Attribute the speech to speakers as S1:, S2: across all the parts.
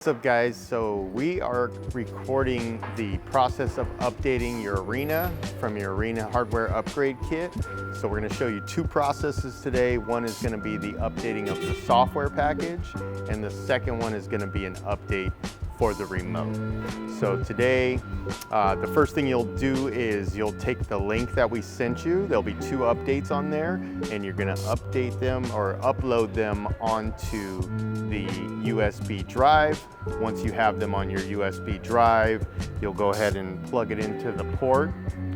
S1: What's up guys, so we are recording the process of updating your Arena from your Arena hardware upgrade kit. So we're going to show you two processes today. One is going to be the updating of the software package, and the second one is going to be an update for the remote. So today, the first thing you'll do is you'll take the link that we sent you. There'll be two updates on there, and you're gonna update them or upload them onto the USB drive. Once you have them on your USB drive, you'll go ahead and plug it into the port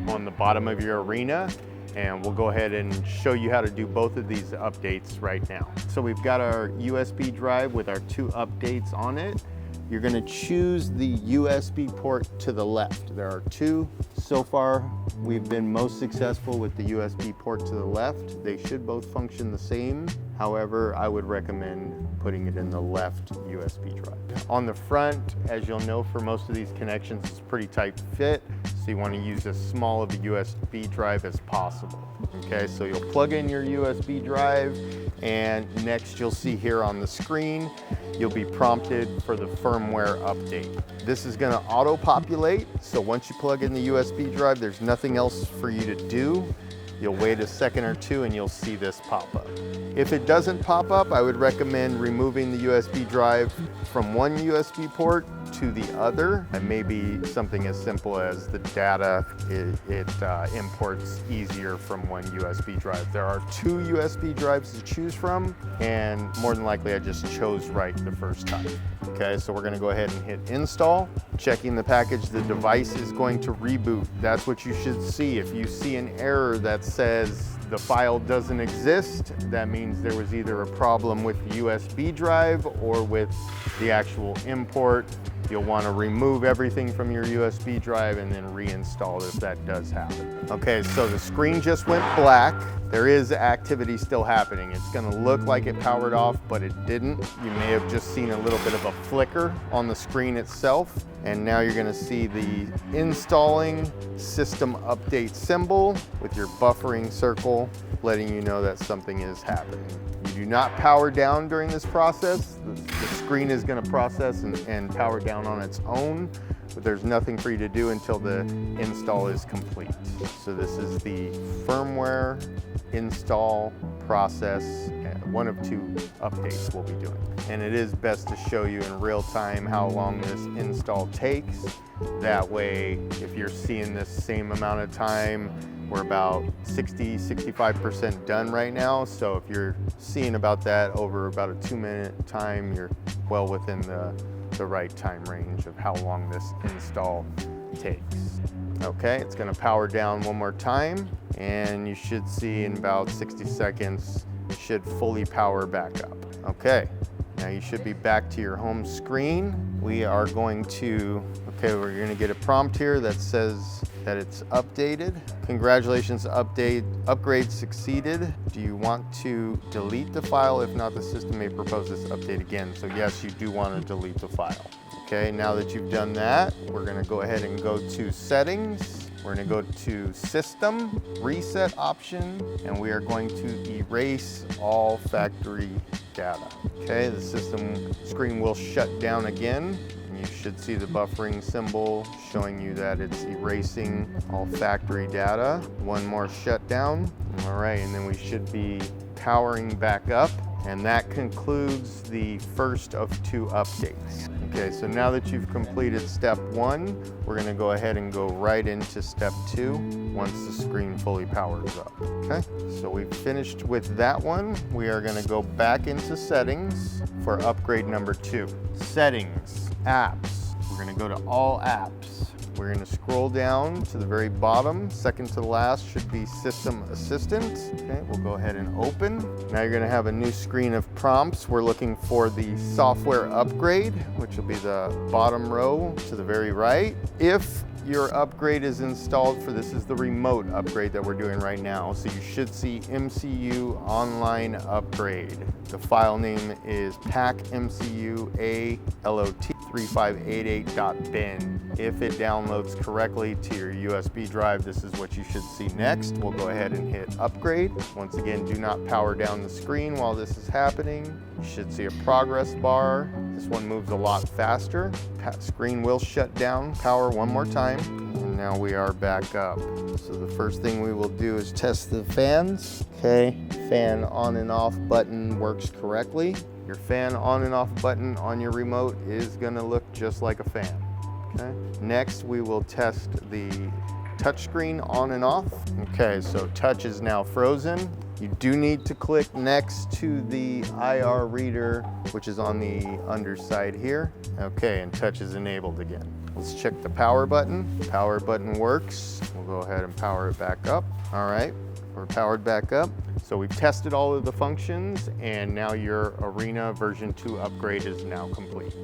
S1: on the bottom of your Arena, and we'll go ahead and show you how to do both of these updates right now. So we've got our USB drive with our two updates on it. You're going to choose the USB port to the left. There are two. So far, we've been most successful with the USB port to the left. They should both function the same. However, I would recommend putting it in the left USB drive. On the front, as you'll know, for most of these connections, it's pretty tight fit. So you want to use as small of a USB drive as possible. Okay, so you'll plug in your USB drive, and next you'll see here on the screen, you'll be prompted for the firmware update. This is going to auto-populate, so once you plug in the USB drive, there's nothing else for you to do. You'll wait a second or two and you'll see this pop up. If it doesn't pop up, I would recommend removing the USB drive from one USB port to the other. And maybe something as simple as the data, it imports easier from one USB drive. There are two USB drives to choose from, and more than likely I just chose right the first time. Okay, so we're gonna go ahead and hit install. Checking the package, the device is going to reboot. That's what you should see. If you see an error that says the file doesn't exist, that means there was either a problem with the USB drive or with the actual import. You'll want to remove everything from your USB drive and then reinstall it if that does happen. Okay, so the screen just went black. There is activity still happening. It's going to look like it powered off, but it didn't. You may have just seen a little bit of a flicker on the screen itself. And now you're going to see the installing system update symbol with your buffering circle letting you know that something is happening. You do not power down during this process. The screen is going to process and power down on its own, but there's nothing for you to do until the install is complete. So this is the firmware install process, one of two updates we'll be doing. And it is best to show you in real time how long this install takes. That way, if you're seeing this same amount of time, we're about 60–65% done right now. So if you're seeing about that over about a 2-minute time, you're well within the right time range of how long this install takes. Okay, it's gonna power down one more time, and you should see in about 60 seconds, it should fully power back up. Okay, now you should be back to your home screen. We are going to, we're gonna get a prompt here that says that it's updated. Congratulations, upgrade succeeded. Do you want to delete the file? If not, the system may propose this update again. So yes, you do want to delete the file. Okay, now that you've done that, we're gonna go ahead and go to settings. We're gonna go to system, reset option, and we are going to erase all factory data. Okay, the system screen will shut down again. You should see the buffering symbol showing you that it's erasing all factory data. One more shutdown. All right, and then we should be powering back up. And that concludes the first of two updates. Okay, so now that you've completed step one, we're gonna go ahead and go right into step two once the screen fully powers up, okay? So we've finished with that one. We are gonna go back into settings for upgrade number two. Settings, apps. We're gonna go to all apps. We're gonna scroll down to the very bottom. Second to the last should be System Assistant. Okay, we'll go ahead and open. Now you're gonna have a new screen of prompts. We're looking for the software upgrade, which will be the bottom row to the very right. If your upgrade is installed for, this is the remote upgrade that we're doing right now. So you should see MCU online upgrade. The file name is packmcu.alot3588.bin. If it downloads correctly to your USB drive, this is what you should see next. We'll go ahead and hit upgrade. Once again, do not power down the screen while this is happening. You should see a progress bar. This one moves a lot faster. Screen will shut down power one more time. And now we are back up. So the first thing we will do is test the fans. Okay, fan on and off button works correctly. Your fan on and off button on your remote is gonna look just like a fan. Okay. Next, we will test the touchscreen on and off. Okay, so touch is now frozen. You do need to click next to the IR reader, which is on the underside here. Okay, and touch is enabled again. Let's check the power button. Power button works. We'll go ahead and power it back up. All right, we're powered back up. So we've tested all of the functions, and now your Arena version 2 upgrade is now complete.